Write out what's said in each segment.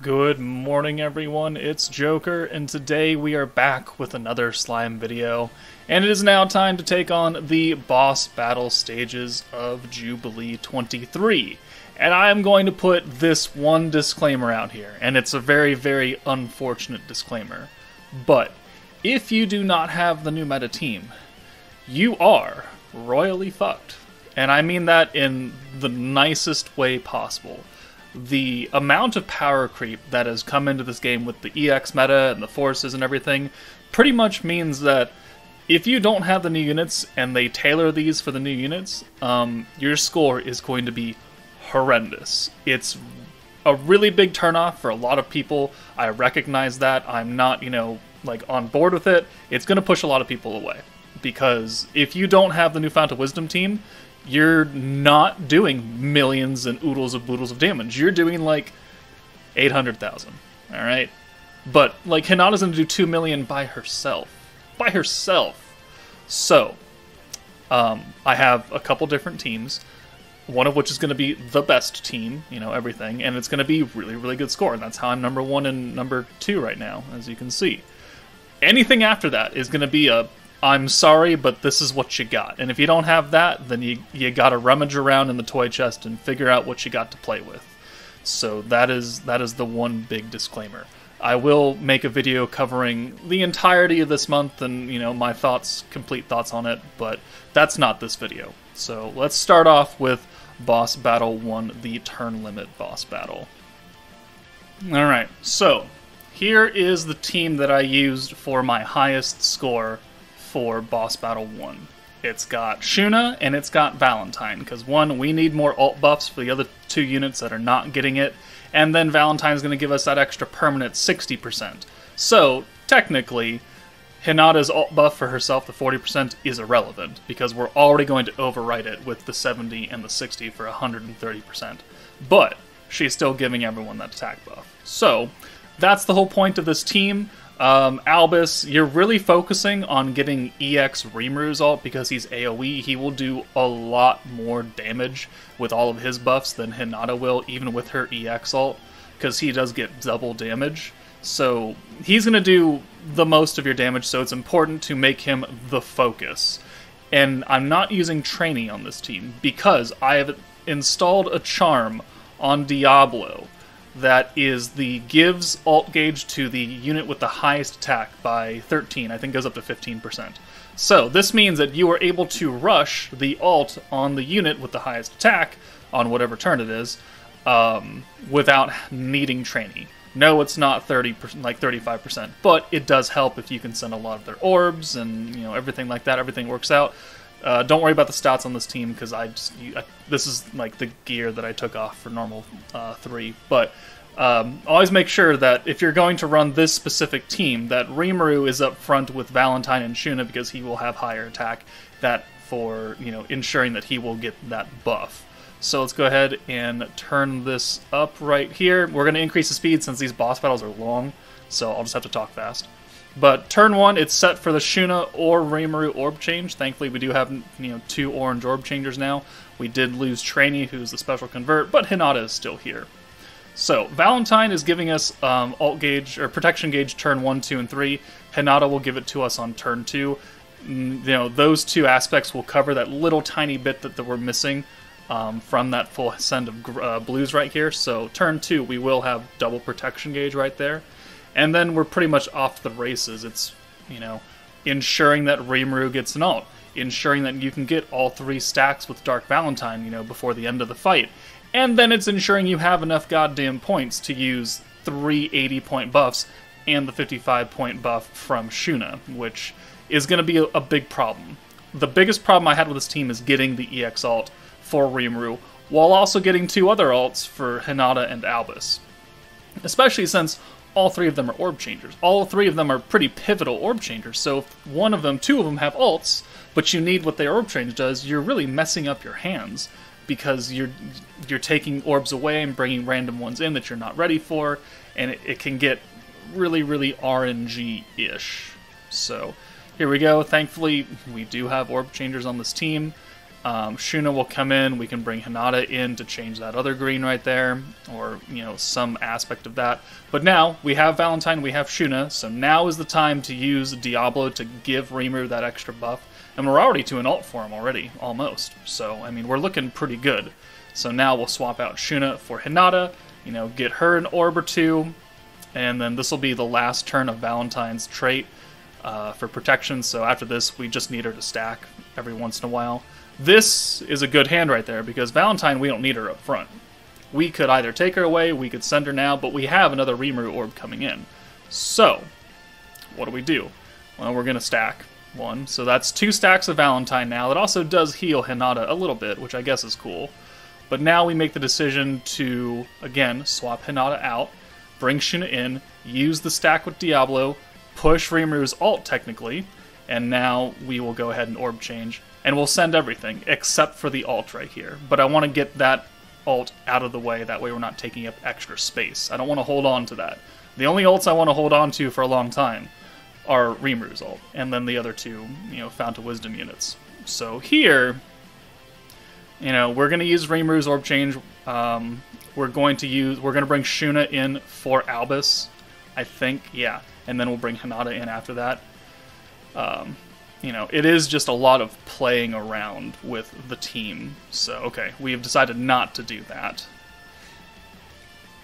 Good morning, everyone. It's Joker, and today we are back with another slime video. And it is now time to take on the boss battle stages of Jubilee 23. And I am going to put this one disclaimer out here, and it's a very, very unfortunate disclaimer. But if you do not have the new meta team, you are royally fucked. And I mean that in the nicest way possible. The amount of power creep that has come into this game with the EX meta and the forces and everything pretty much means that if you don't have the new units and they tailor these for the new units, your score is going to be horrendous. It's a really big turnoff for a lot of people. I recognize that. I'm not, on board with it. It's going to push a lot of people away. Because if you don't have the new Fount of Wisdom team, you're not doing millions and oodles of boodles of damage. You're doing like 800,000, alright? But like Hinata's gonna do 2 million by herself. By herself! So, I have a couple different teams, one of which is gonna be the best team, everything, and it's gonna be really, really good score, and that's how I'm number 1 and number 2 right now, as you can see. Anything after that is gonna be a I'm sorry, but this is what you got. And if you don't have that, then you gotta rummage around in the toy chest and figure out what you got to play with. So that is the one big disclaimer. I will make a video covering the entirety of this month and, my complete thoughts on it, but that's not this video. So let's start off with Boss Battle 1, the Turn Limit Boss Battle. Alright, so here is the team that I used for my highest score for Boss Battle 1. It's got Shuna and it's got Valentine, because one, we need more ult buffs for the other 2 units that are not getting it, and then Valentine's going to give us that extra permanent 60%. So, technically, Hinata's ult buff for herself, the 40%, is irrelevant, because we're already going to overwrite it with the 70 and the 60 for 130%. But, she's still giving everyone that attack buff. So, that's the whole point of this team. Albus, you're really focusing on getting EX Rimuru's ult because he's AoE. He will do a lot more damage with all of his buffs than Hinata will, even with her EX ult, because he does get double damage. So he's going to do the most of your damage, so it's important to make him the focus. And I'm not using Trainee on this team because I have installed a charm on Diablo that is gives ult gauge to the unit with the highest attack by 13, I think goes up to 15%. So this means that you are able to rush the ult on the unit with the highest attack, on whatever turn it is, without needing Trainee. No, it's not 30%, like 35%, but it does help if you can send a lot of their orbs and everything like that. Everything works out. Don't worry about the stats on this team because this is like the gear that I took off for normal 3. But always make sure that if you're going to run this specific team, that Rimuru is up front with Valentine and Shuna because he will have higher attack. That for ensuring that he will get that buff. So let's go ahead and turn this up right here. We're going to increase the speed since these boss battles are long, so I'll just have to talk fast. But turn 1, it's set for the Shuna or Rimuru orb change. Thankfully, we do have 2 orange orb changers now. We did lose Trainee, who's the special convert, but Hinata is still here. So Valentine is giving us ult gauge or protection gauge turn 1, 2, and 3. Hinata will give it to us on turn 2. Those 2 aspects will cover that little tiny bit that we're missing from that full send of blues right here. So turn 2, we will have double protection gauge right there. And then we're pretty much off to the races. It's, ensuring that Rimuru gets an ult, ensuring that you can get all 3 stacks with Dark Valentine, before the end of the fight. And then it's ensuring you have enough goddamn points to use 3 80-point buffs and the 55-point buff from Shuna, which is going to be a big problem. The biggest problem I had with this team is getting the EX ult for Rimuru, while also getting 2 other ults for Hinata and Albus. Especially since all 3 of them are orb changers. All 3 of them are pretty pivotal orb changers, so if 2 of them have ults, but you need what their orb change does, you're really messing up your hands, because you're taking orbs away and bringing random ones in that you're not ready for, and it can get really, really RNG-ish. So, here we go. Thankfully, we do have orb changers on this team. Shuna will come in. We can bring Hinata in to change that other green right there, or some aspect of that. But now we have Valentine, we have Shuna, so now is the time to use Diablo to give Rimuru that extra buff. And we're already to an ult for him already, almost. So I mean, we're looking pretty good. So now we'll swap out Shuna for Hinata, get her an orb or two, and then this will be the last turn of Valentine's trait for protection. So after this, we just need her to stack every once in a while. This is a good hand right there, because Valentine, we don't need her up front. We could either take her away, we could send her now, but we have another Rimuru orb coming in. So, what do? Well, we're going to stack one. So that's 2 stacks of Valentine now. It also does heal Hinata a little bit, which I guess is cool. But now we make the decision to, again, swap Hinata out, bring Shuna in, use the stack with Diablo, push Rimuru's ult technically, and now we will go ahead and orb change. And we'll send everything, except for the ult right here. But I want to get that ult out of the way, that way we're not taking up extra space. I don't want to hold on to that. The only ults I want to hold on to for a long time are Rimuru's ult, and then the other 2, Fount of Wisdom units. So here, we're going to use Rimuru's orb change. We're going to bring Shuna in for Albus, I think, yeah. And then we'll bring Hinata in after that. It is just a lot of playing around with the team. So, okay, we have decided not to do that.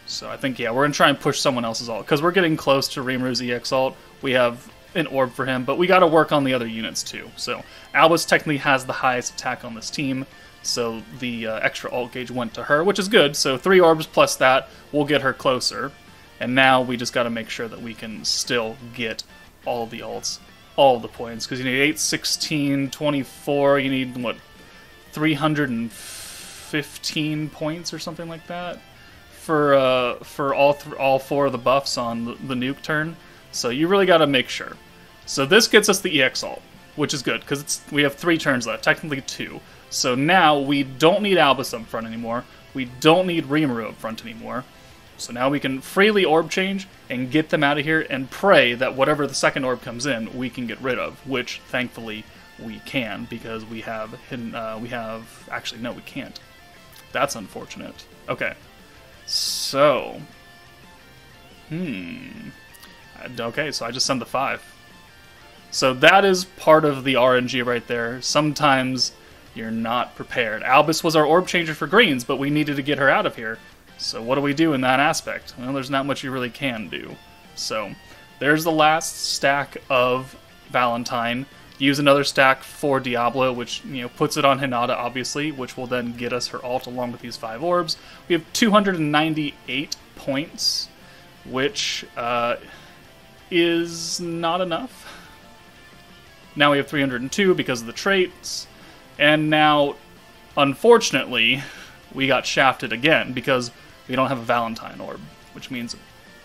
So I think, yeah, we're going to try and push someone else's ult, because we're getting close to Rimuru's EX ult. We have an orb for him, but we got to work on the other units too. So Albus technically has the highest attack on this team, so the extra ult gauge went to her, which is good. So 3 orbs plus that will get her closer. And now we just got to make sure that we can still get all the ults, all the points, because you need 8, 16, 24, you need, what, 315 points or something like that for all 4 of the buffs on the nuke turn. So you really got to make sure. So this gets us the EX ult, which is good, because we have 3 turns left, technically 2. So now we don't need Albus up front anymore, we don't need Rimuru up front anymore. So now we can freely orb change and get them out of here and pray that whatever the second orb comes in, we can get rid of, which thankfully we can, because we have actually, no, we can't. That's unfortunate. Okay. So, okay, so I just send the 5. So that is part of the RNG right there. Sometimes you're not prepared. Albus was our orb changer for greens, but we needed to get her out of here. So what do we do in that aspect? Well, there's not much you really can do. So there's the last stack of Valentine. Use another stack for Diablo, which puts it on Hinata, obviously, which will then get us her ult along with these 5 orbs. We have 298 points, which is not enough. Now we have 302 because of the traits, and now, unfortunately, we got shafted again because we don't have a Valentine orb, which means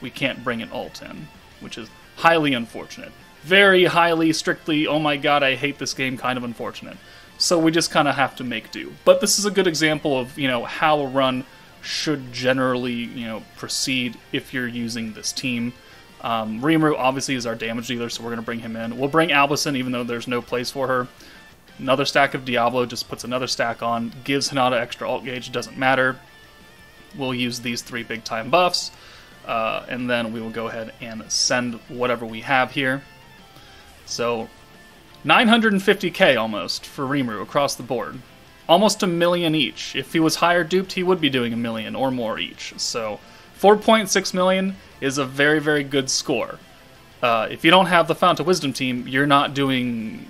we can't bring an ult in, which is highly unfortunate. Very highly, strictly, oh my god, I hate this game, kind of unfortunate. So we just kind of have to make do. But this is a good example of, how a run should generally, proceed if you're using this team. Rimuru obviously is our damage dealer, so we're going to bring him in. We'll bring Albus in, even though there's no place for her. Another stack of Diablo just puts another stack on, gives Hinata extra ult gauge, doesn't matter. We'll use these 3 big time buffs, and then we will go ahead and send whatever we have here. So, 950k almost for Rimuru across the board. Almost 1 million each. If he was higher duped, he would be doing 1 million or more each. So, 4.6 million is a very, very good score. If you don't have the Fount of Wisdom team, you're not doing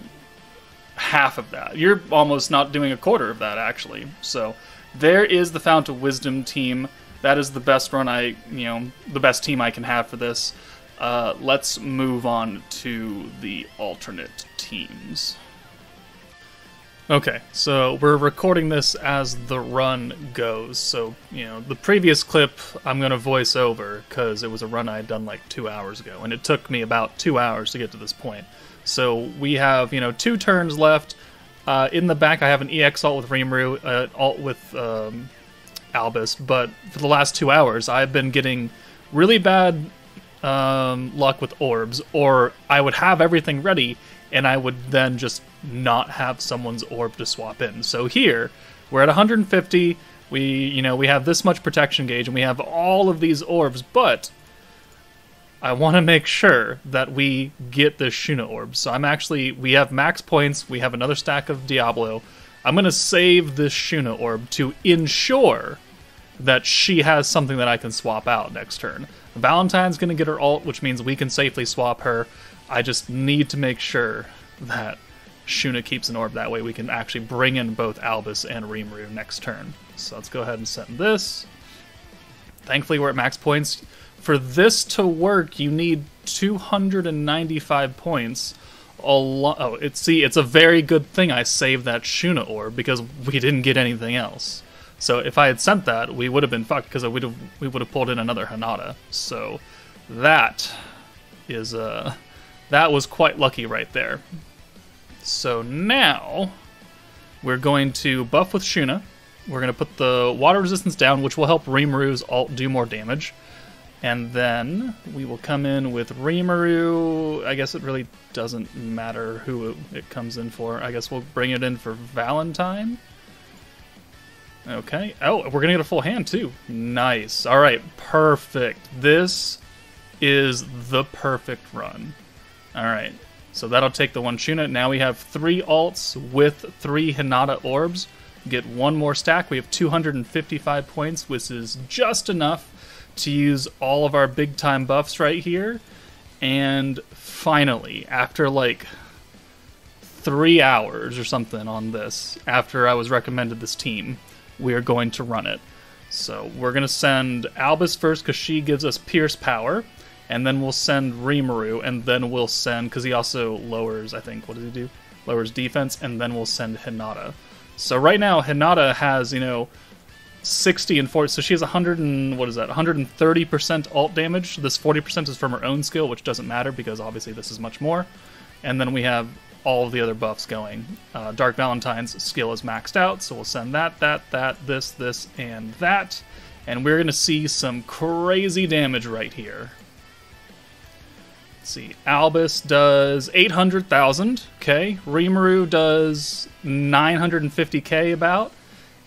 half of that. You're almost not doing a quarter of that, actually. So, there is the Fount of Wisdom team. That is the best run the best team I can have for this. Let's move on to the alternate teams. Okay, so we're recording this as the run goes. So, the previous clip I'm going to voice over because it was a run I had done like 2 hours ago, and it took me about 2 hours to get to this point. So we have, 2 turns left. In the back I have an EX ult with Rimuru, ult with Albus, but for the last 2 hours I've been getting really bad luck with orbs, or I would have everything ready and I would then just not have someone's orb to swap in. So here, we're at 150, we have this much protection gauge, and we have all of these orbs, but I want to make sure that we get the Shuna orb. So we have max points, we have another stack of Diablo. I'm going to save this Shuna orb to ensure that she has something that I can swap out next turn. Valentine's going to get her ult, which means we can safely swap her. I just need to make sure that Shuna keeps an orb. That way we can actually bring in both Albus and Rimuru next turn. So let's go ahead and send this. Thankfully we're at max points. For this to work, you need 295 points. It's a very good thing I saved that Shuna orb, because we didn't get anything else. So if I had sent that, we would have been fucked, because we would have pulled in another Hinata. So that was quite lucky right there. So now we're going to buff with Shuna. We're going to put the water resistance down, which will help Rimuru's ult do more damage. And then we will come in with Rimuru. I guess it really doesn't matter who it comes in for. I guess we'll bring it in for Valentine. Okay. Oh, we're going to get a full hand too. Nice. All right. Perfect. This is the perfect run. All right. So that'll take the one Shuna. Now we have 3 alts with 3 Hinata orbs. Get one more stack. We have 255 points, which is just enough to use all of our big time buffs right here. And finally, after like 3 hours or something on this, after I was recommended this team, we are going to run it. So we're going to send Albus first because she gives us Pierce Power, and then we'll send Rimuru, and then we'll send, because he also lowers, I think, what does he do? Lowers defense, and then we'll send Hinata. So right now, Hinata has, 60 and 40, so she has 130% ult damage. This 40% is from her own skill, which doesn't matter because obviously this is much more. And then we have all of the other buffs going. Dark Valentine's skill is maxed out, so we'll send that, this, and that. And we're going to see some crazy damage right here. Let's see, Albus does 800,000, okay. Rimuru does 950k about.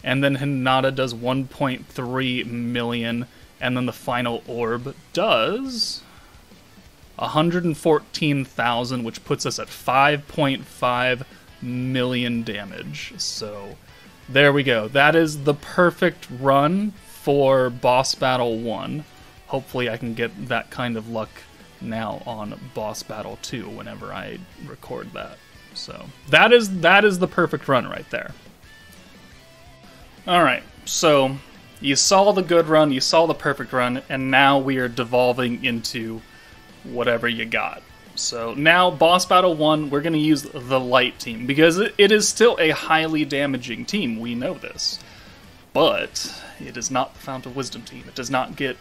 And then Hinata does 1.3 million, and then the final orb does 114,000, which puts us at 5.5 million damage. So there we go. That is the perfect run for Boss Battle 1. Hopefully I can get that kind of luck now on Boss Battle 2 whenever I record that. So that is the perfect run right there. Alright, so you saw the good run, you saw the perfect run, and now we are devolving into whatever you got. So now, Boss Battle 1, we're going to use the light team, because it is still a highly damaging team, we know this. But it is not the Fount of Wisdom team. It does not get,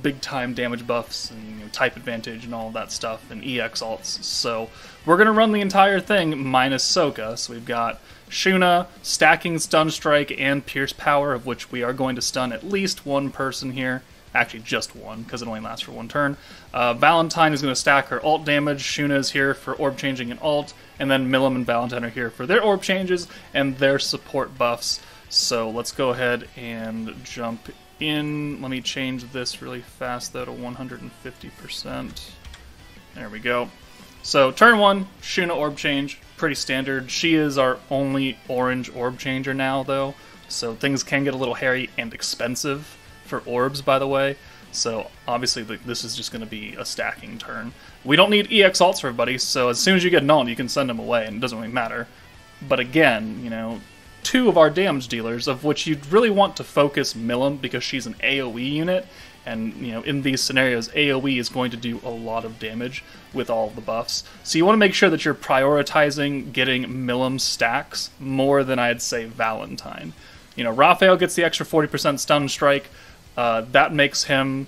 big-time damage buffs and type advantage and all of that stuff, and EX alts. So we're going to run the entire thing minus Sokka, so we've got Shuna, stacking Stun Strike and Pierce Power, of which we are going to stun at least one person here. Actually, just one, because it only lasts for one turn. Valentine is going to stack her ult damage. Shuna is here for orb changing and ult. And then Milim and Valentine are here for their orb changes and their support buffs. So let's go ahead and jump in. Let me change this really fast, though, to 150%. There we go. So turn 1, Shuna orb change. Pretty standard. She is our only orange orb changer now, though. So things can get a little hairy and expensive for orbs, by the way. So obviously this is just going to be a stacking turn. We don't need EX alts for everybody, so as soon as you get an ult, you can send them away, and it doesn't really matter. But again, 2 of our damage dealers, of which you'd really want to focus Milim, because she's an AoE unit, and in these scenarios, AoE is going to do a lot of damage with all of the buffs. So you want to make sure that you're prioritizing getting Milim stacks more than I'd say Valentine. Raphael gets the extra 40% stun strike. That makes him,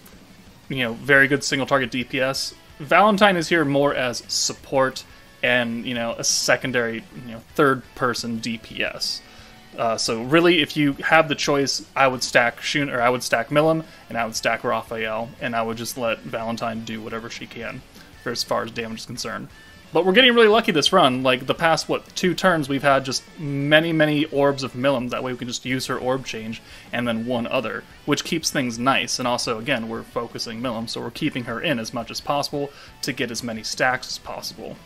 very good single target DPS. Valentine is here more as support and, a secondary, third person DPS. So really, if you have the choice, I would stack Shun, or I would stack Milim, and I would stack Raphael, and I would just let Valentine do whatever she can for as far as damage is concerned. But we're getting really lucky this run. Like, the past, what, 2 turns, we've had just many orbs of Milim. That way we can just use her orb change, and then one other, which keeps things nice. And also, again, we're focusing Milim, so we're keeping her in as much as possible to get as many stacks as possible.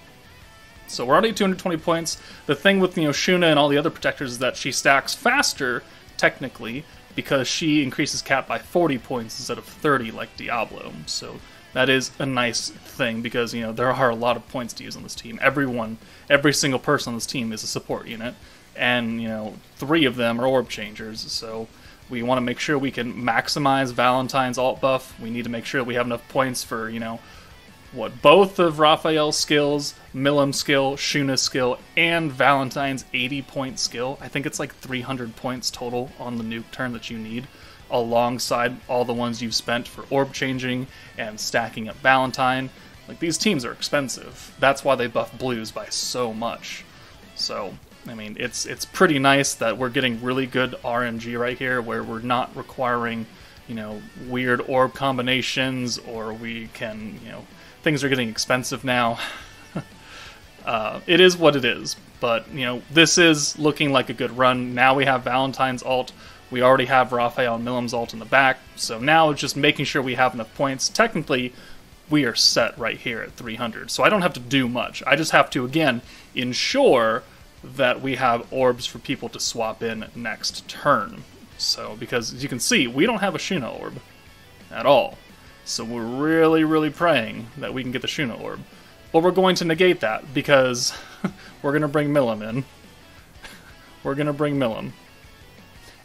So we're already at 220 points. The thing with, Shuna and all the other protectors is that she stacks faster, technically, because she increases cap by 40 points instead of 30 like Diablo. So that is a nice thing because, there are a lot of points to use on this team. Every single person on this team is a support unit, and, 3 of them are orb changers, so we want to make sure we can maximize Valentine's alt buff. We need to make sure we have enough points for, both of Raphael's skills, Milim's skill, Shuna's skill, and Valentine's 80-point skill. I think it's like 300 points total on the nuke turn that you need, alongside all the ones you've spent for orb changing and stacking up Valentine. Like, these teams are expensive. That's why they buff blues by so much. So, I mean, it's pretty nice that we're getting really good RNG right here, where we're not requiring, weird orb combinations, or we can, things are getting expensive now. It is what it is, but, this is looking like a good run. Now we have Valentine's ult. We already have Raphael and Milim's ult in the back, so now it's just making sure we have enough points. Technically, we are set right here at 300, so I don't have to do much. I just have to, again, ensure that we have orbs for people to swap in next turn. So, because as you can see, we don't have a Shuna orb at all. So we're really praying that we can get the Shuna orb. But we're going to negate that, because we're going to bring Milim in. We're going to bring Milim.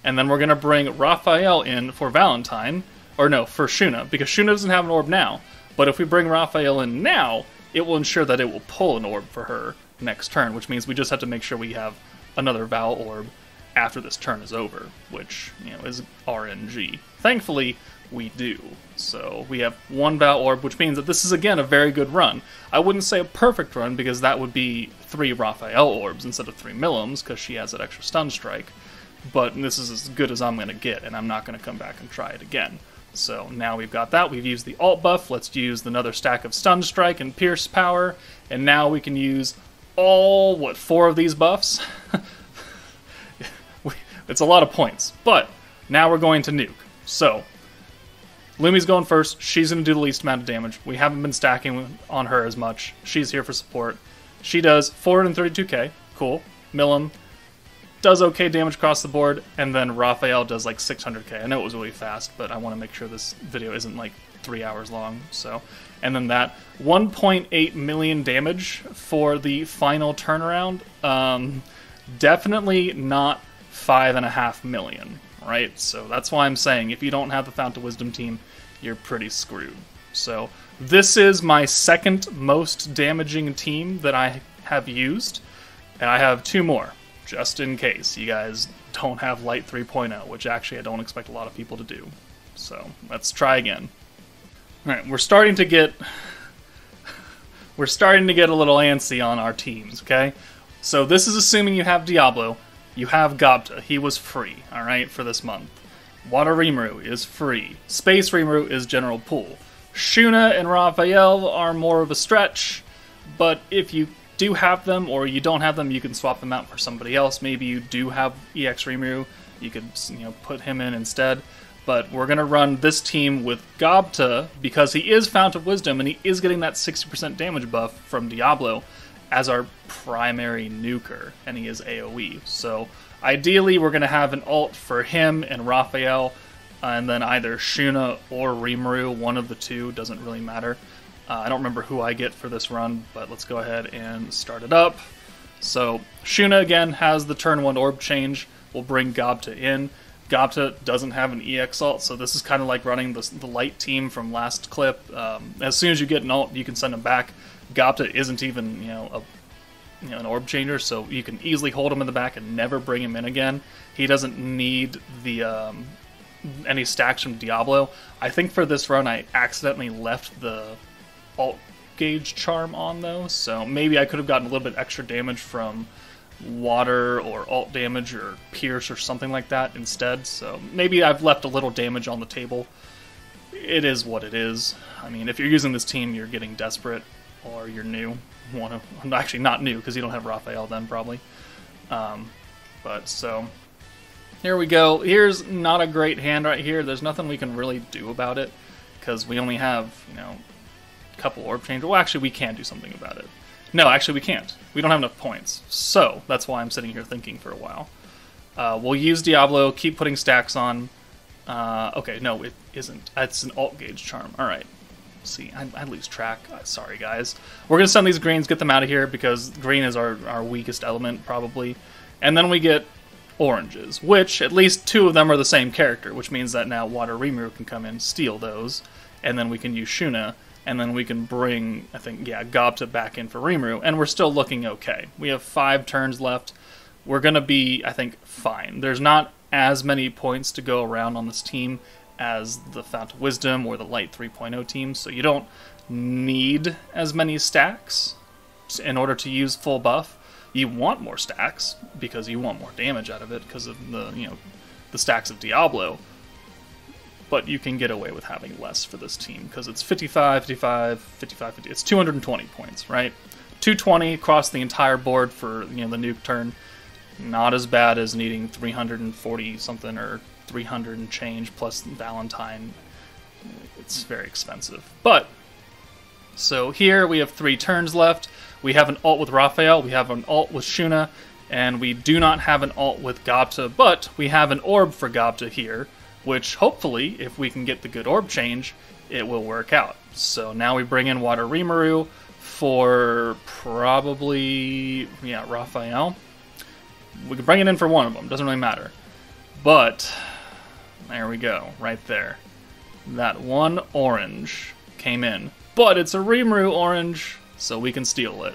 And then we're going to bring Raphael in for Valentine. Or no, for Shuna, because Shuna doesn't have an orb now. But if we bring Raphael in now, it will ensure that it will pull an orb for her next turn, which means we just have to make sure we have another Val orb after this turn is over, which, is RNG. Thankfully, we do. So we have 1 Val orb, which means that this is, again, a very good run. I wouldn't say a perfect run, because that would be 3 Raphael orbs instead of 3 Milims, because she has that extra stun strike. But this is as good as I'm going to get, and I'm not going to come back and try it again. So now we've got that. We've used the alt buff. Let's use another stack of stun strike and pierce power, and now we can use all, 4 of these buffs? It's a lot of points, but now we're going to nuke. So, Lumi's going first. She's going to do the least amount of damage. We haven't been stacking on her as much. She's here for support. She does 432k. Cool. Milim does okay damage across the board, and then Raphael does like 600k. I know it was really fast, but I want to make sure this video isn't like 3 hours long. So, and then that 1.8 million damage for the final turnaround. Definitely not 5.5 million, right? So that's why I'm saying if you don't have the Fount of Wisdom team, you're pretty screwed. So this is my second most damaging team that I have used, and I have 2 more, just in case you guys don't have Light 3.0, which actually I don't expect a lot of people to do. So let's try again. Alright, we're starting to get a little antsy on our teams, okay? So this is assuming you have Diablo, you have Gobta, he was free, alright, for this month. Water Rimuru is free. Space Rimuru is general pool. Shuna and Raphael are more of a stretch, but if you do have them or you don't have them, you can swap them out for somebody else. Maybe you do have EX Rimuru, you could put him in instead. But we're going to run this team with Gobta because he is Fount of Wisdom and he is getting that 60% damage buff from Diablo as our primary nuker, and he is AoE. So ideally we're going to have an ult for him and Raphael, and then either Shuna or Rimuru, one of the two, doesn't really matter. I don't remember who I get for this run, but let's go ahead and start it up. So Shuna again has the turn 1 orb change. We'll bring Gobta in. Gobta doesn't have an EX ult, so this is kind of like running the light team from last clip. As soon as you get an ult, you can send him back. Gobta isn't even an orb changer, so you can easily hold him in the back and never bring him in again. He doesn't need the any stacks from Diablo. I think for this run I accidentally left the alt gauge charm on though, so maybe I could have gotten a little bit extra damage from water or alt damage or pierce or something like that instead, so maybe I've left a little damage on the table. It is what it is. I mean, if you're using this team, you're getting desperate. or you're new. Actually, not new, because you don't have Raphael then, probably. But, so, here we go. Here's not a great hand right here. There's nothing we can really do about it, because we only have, you know, a couple orb changes. Well, actually, we can do something about it. No, actually, we can't. We don't have enough points. So, that's why I'm sitting here thinking for a while. We'll use Diablo, keep putting stacks on. Okay, no, it isn't. It's an alt gauge charm. Alright. See, I lose track. Sorry, guys. We're going to send these greens, get them out of here, because green is our weakest element, probably. And then we get oranges, which at least 2 of them are the same character, which means that now Water Rimuru can come in, steal those, and then we can use Shuna, and then we can bring, I think, yeah, Gobta back in for Rimuru, and we're still looking okay. We have 5 turns left. We're going to be, I think, fine. There's not as many points to go around on this team as the Fount of Wisdom or the Light 3.0 team, so you don't need as many stacks in order to use full buff. You want more stacks because you want more damage out of it because of the, you know, the stacks of Diablo. But you can get away with having less for this team because it's 55, 55, 55, 50. It's 220 points, right? 220 across the entire board for, you know, the nuke turn. Not as bad as needing 340 something or 300 and change plus Valentine. It's very expensive. But, so here we have 3 turns left. We have an ult with Raphael, we have an ult with Shuna, and we do not have an ult with Gobta, but we have an orb for Gobta here, which hopefully, if we can get the good orb change, it will work out. So now we bring in Water Rimuru for probably, yeah, Raphael. We can bring it in for one of them, doesn't really matter. But, there we go, right there. That one orange came in. But it's a Rimuru orange, so we can steal it.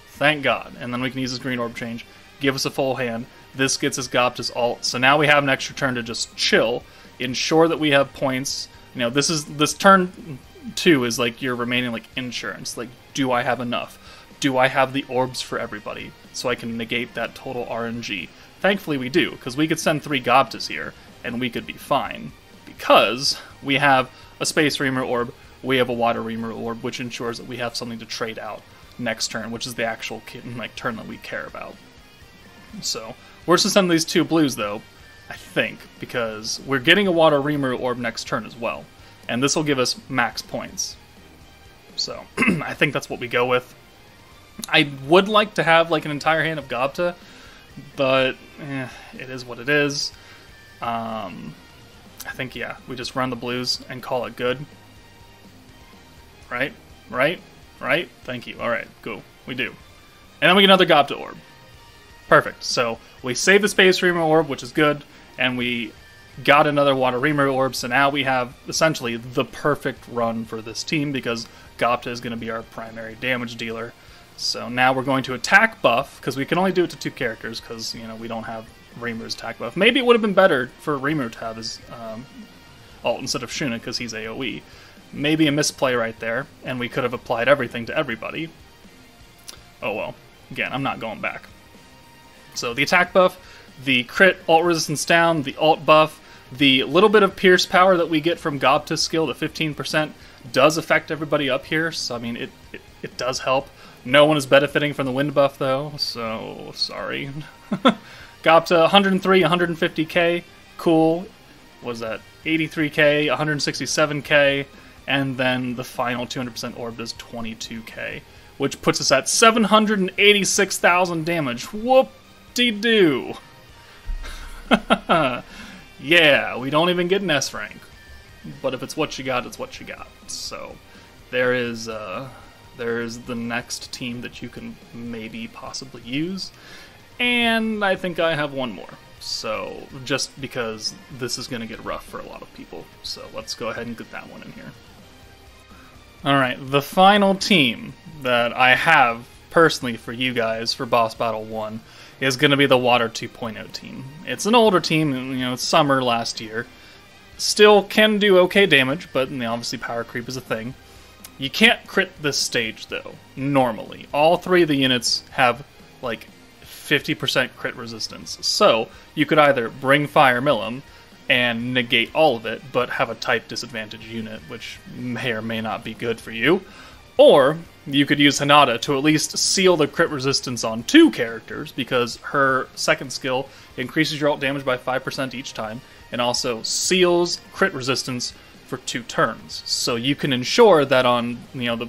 Thank God. And then we can use this green orb change, give us a full hand. This gets us Gobta's ult. So now we have an extra turn to just chill, ensure that we have points. You know, this turn 2 is like your remaining like insurance. Like, do I have enough? Do I have the orbs for everybody? So I can negate that total RNG. Thankfully we do, because we could send 3 Gobtas here, and we could be fine. Because we have a Space Rimuru orb, we have a Water Rimuru orb, which ensures that we have something to trade out next turn, which is the actual like turn that we care about. So, we're just sending these 2 blues, though, I think, because we're getting a Water Rimuru orb next turn as well. And this will give us max points. So, I think that's what we go with. I would like to have like an entire hand of Gobta, but it is what it is. I think, yeah, we just run the blues and call it good. Right? Thank you. Alright, cool. We do. And then we get another Gobta orb. Perfect. So we save the Space Rimuru orb, which is good, and we got another Water Rimuru orb, so now we have essentially the perfect run for this team because Gobta is going to be our primary damage dealer. So now we're going to attack buff, because we can only do it to 2 characters, because, you know, we don't have Rimuru's attack buff. Maybe it would have been better for Rimuru to have his ult instead of Shuna, because he's AoE. Maybe a misplay right there, and we could have applied everything to everybody. Oh well. Again, I'm not going back. So the attack buff, the crit ult resistance down, the ult buff, the little bit of pierce power that we get from Gobta's skill, the 15%, does affect everybody up here, so I mean, it does help. No one is benefiting from the wind buff, though, so sorry. Gobta, 103, 150k, cool. What was that? 83k, 167k, and then the final 200% orb does 22k, which puts us at 786,000 damage. Whoop-de-doo. Yeah, we don't even get an S rank. But if it's what you got, it's what you got. So, there is the next team that you can maybe possibly use. And I think I have one more. So, just because this is going to get rough for a lot of people. So, let's go ahead and get that one in here. Alright, the final team that I have personally for you guys for Boss Battle 1 is going to be the Water 2.0 team. It's an older team, you know, it's summer last year. Still can do okay damage, but you know, obviously power creep is a thing. You can't crit this stage, though, normally. All 3 of the units have, like, 50% crit resistance. So, you could either bring Fire Millum and negate all of it, but have a type disadvantage unit, which may or may not be good for you. Or you could use Hinata to at least seal the crit resistance on 2 characters, because her second skill increases your ult damage by 5% each time, and also seals crit resistance for 2 turns. So you can ensure that on, you know, the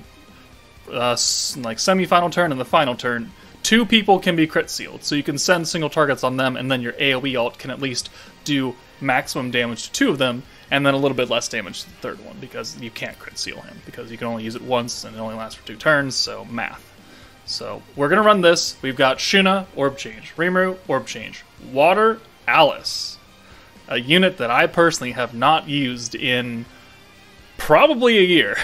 like semi-final turn and the final turn, 2 people can be crit sealed. So you can send single targets on them, and then your AoE ult can at least do maximum damage to 2 of them, and then a little bit less damage to the third one, because you can't crit seal him, because you can only use it once, and it only lasts for 2 turns, so math. So we're going to run this. We've got Shuna, Orb Change, Rimuru, Orb Change, Water, Alice, a unit that I personally have not used in probably a year.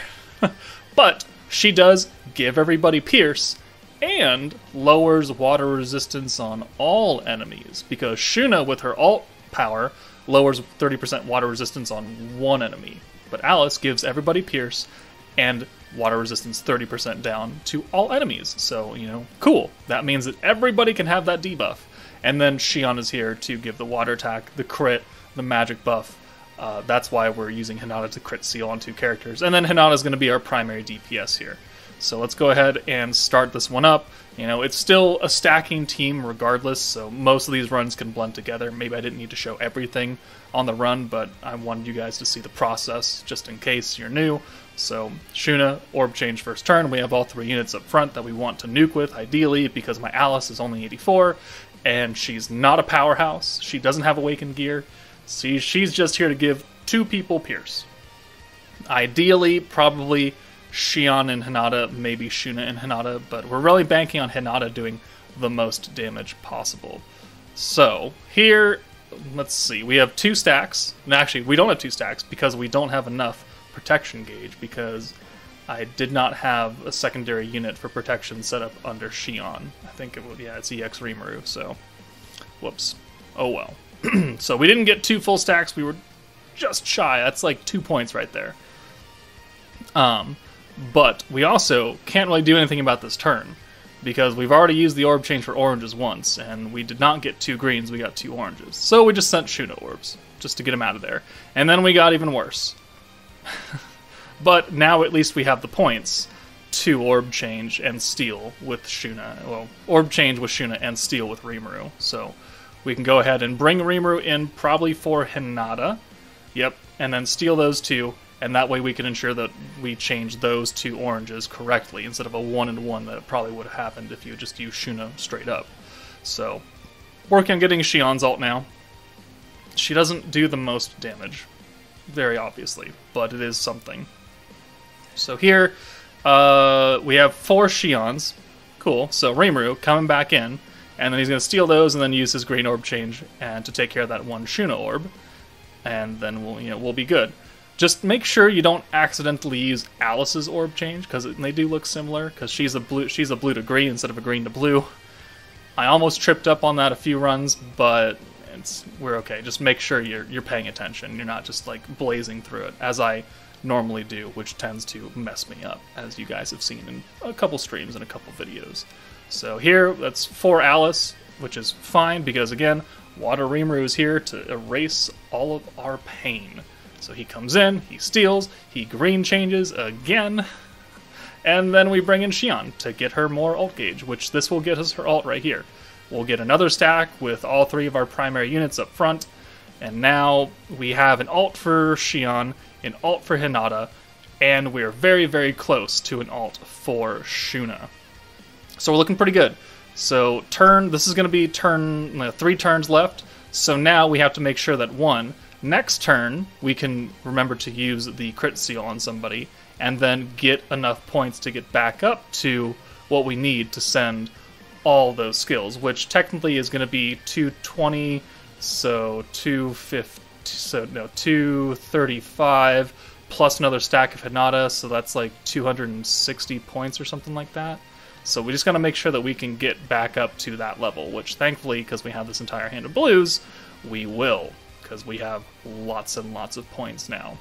But she does give everybody Pierce, and lowers water resistance on all enemies, because Shuna, with her ult power, lowers 30% water resistance on 1 enemy. But Alice gives everybody Pierce, and water resistance 30% down to all enemies. So, you know, cool. That means that everybody can have that debuff. And then Xion is here to give the water attack, the crit, the magic buff. That's why we're using Hinata to crit seal on 2 characters. And then Hinata is going to be our primary DPS here. So let's go ahead and start this one up. You know, it's still a stacking team regardless, so most of these runs can blend together. Maybe I didn't need to show everything on the run, but I wanted you guys to see the process just in case you're new. So Shuna, Orb Change first turn. We have all 3 units up front that we want to nuke with, ideally, because my Alice is only 84, and she's not a powerhouse. She doesn't have Awakened Gear. See, she's just here to give 2 people Pierce. Ideally, probably Xion and Hinata, maybe Shuna and Hinata, but we're really banking on Hinata doing the most damage possible. So, here, let's see, we have 2 stacks. No, actually, we don't have 2 stacks because we don't have enough protection gauge, because I did not have a secondary unit for protection set up under Xion. I think it would, yeah, it's EX Rimuru, so, whoops. Oh well. So we didn't get 2 full stacks, we were just shy. That's like 2 points right there. But we also can't really do anything about this turn, because we've already used the Orb Change for oranges once, and we did not get 2 greens, we got 2 oranges. So we just sent Shuna orbs, just to get him out of there. And then we got even worse. But now at least we have the points to Orb Change and Steal with Shuna. Well, Orb Change with Shuna and Steal with Rimuru. So we can go ahead and bring Rimuru in probably for Hinata. Yep, and then steal those 2. And that way we can ensure that we change those 2 oranges correctly, instead of a 1-1 that probably would have happened if you just used Shuna straight up. So, working on getting Xion's ult now. She doesn't do the most damage, very obviously, but it is something. So here, we have 4 Xions. Cool, so Rimuru coming back in, and then he's going to steal those and then use his green orb change and to take care of that 1 Shuna orb. And then we'll be good. Just make sure you don't accidentally use Alice's orb change, because they do look similar, because she's a blue to green instead of a green to blue. I almost tripped up on that a few runs, but we're okay. Just make sure you're paying attention. You're not just like blazing through it, as I normally do, which tends to mess me up, as you guys have seen in a couple streams and a couple videos. So here, that's 4 Alice, which is fine, because again, Water Rimuru is here to erase all of our pain. So he comes in, he steals, he green changes again, and then we bring in Xion to get her more ult gauge, which this will get us her ult right here. We'll get another stack with all 3 of our primary units up front, and now we have an ult for Xion, an ult for Hinata, and we're very, very close to an ult for Shuna. So we're looking pretty good. So this is going to be 3 turns left, so now we have to make sure that 1, next turn, we can remember to use the crit seal on somebody, and then get enough points to get back up to what we need to send all those skills, which technically is going to be 220, so 250, so no, 235, plus another stack of Hinata, so that's like 260 points or something like that. So we just got to make sure that we can get back up to that level, which thankfully, because we have this entire hand of blues, we will, because we have lots and lots of points now.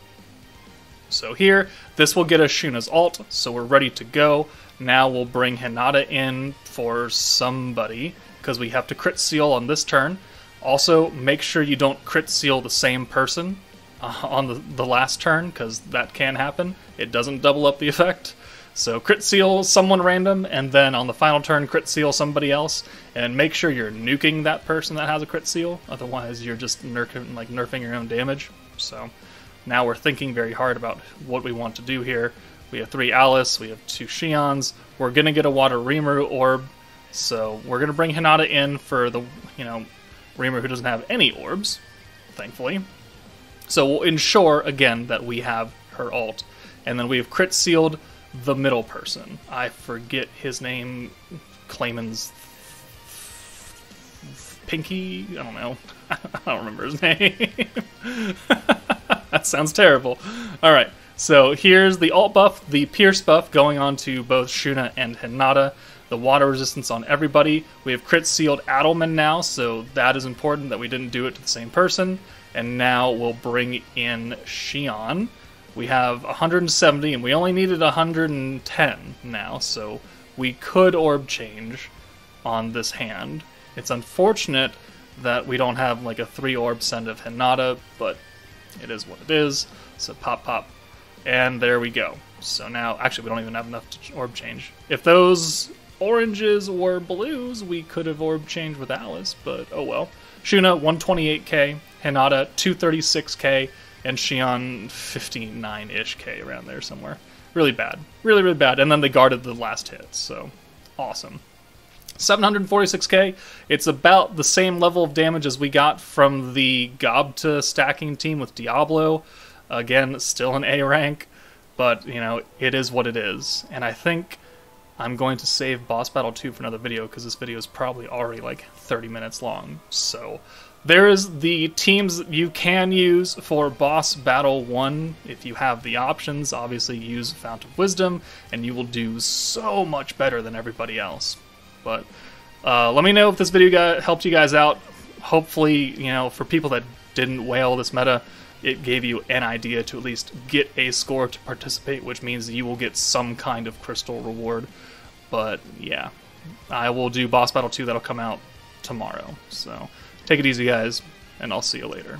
So here, this will get us Shuna's ult, so we're ready to go. Now we'll bring Hinata in for somebody, because we have to crit seal on this turn. Also, make sure you don't crit seal the same person on the last turn, because that can happen. It doesn't double up the effect. So crit seal someone random, and then on the final turn crit seal somebody else, and make sure you're nuking that person that has a crit seal, otherwise you're just nerfing your own damage. So now we're thinking very hard about what we want to do here. We have 3 Alice, we have 2 Shions, we're going to get a Water Rimuru orb, so we're going to bring Hinata in for the, Rimuru who doesn't have any orbs, thankfully. So we'll ensure, again, that we have her ult. And then we have crit sealed the middle person. I forget his name. Clayman's Pinky? I don't know. I don't remember his name. That sounds terrible. Alright, so here's the ult buff, the pierce buff going on to both Shuna and Hinata. The water resistance on everybody. We have crit sealed Adelman now, so that is important that we didn't do it to the same person. And now we'll bring in Shion. We have 170, and we only needed 110 now, so we could orb change on this hand. It's unfortunate that we don't have like a 3 orb send of Hinata, but it is what it is. So pop, pop, and there we go. So now, actually, we don't even have enough to orb change. If those oranges were blues, we could have orb changed with Alice, but oh well. Shuna, 128k, Hinata, 236k, and Shion, 59-ish k, around there somewhere. Really bad. Really, really bad. And then they guarded the last hit, so awesome. 746k, it's about the same level of damage as we got from the Gobta stacking team with Diablo. Again, still an A rank, but, it is what it is. And I think I'm going to save Boss Battle 2 for another video, because this video is probably already like 30 minutes long. So there is the teams that you can use for Boss Battle 1 if you have the options. Obviously use Fount of Wisdom, and you will do so much better than everybody else. But let me know if this video helped you guys out. Hopefully, for people that didn't whale this meta, it gave you an idea to at least get a score to participate, which means you will get some kind of crystal reward. But yeah, I will do Boss Battle 2, that'll come out tomorrow. So take it easy, guys, and I'll see you later.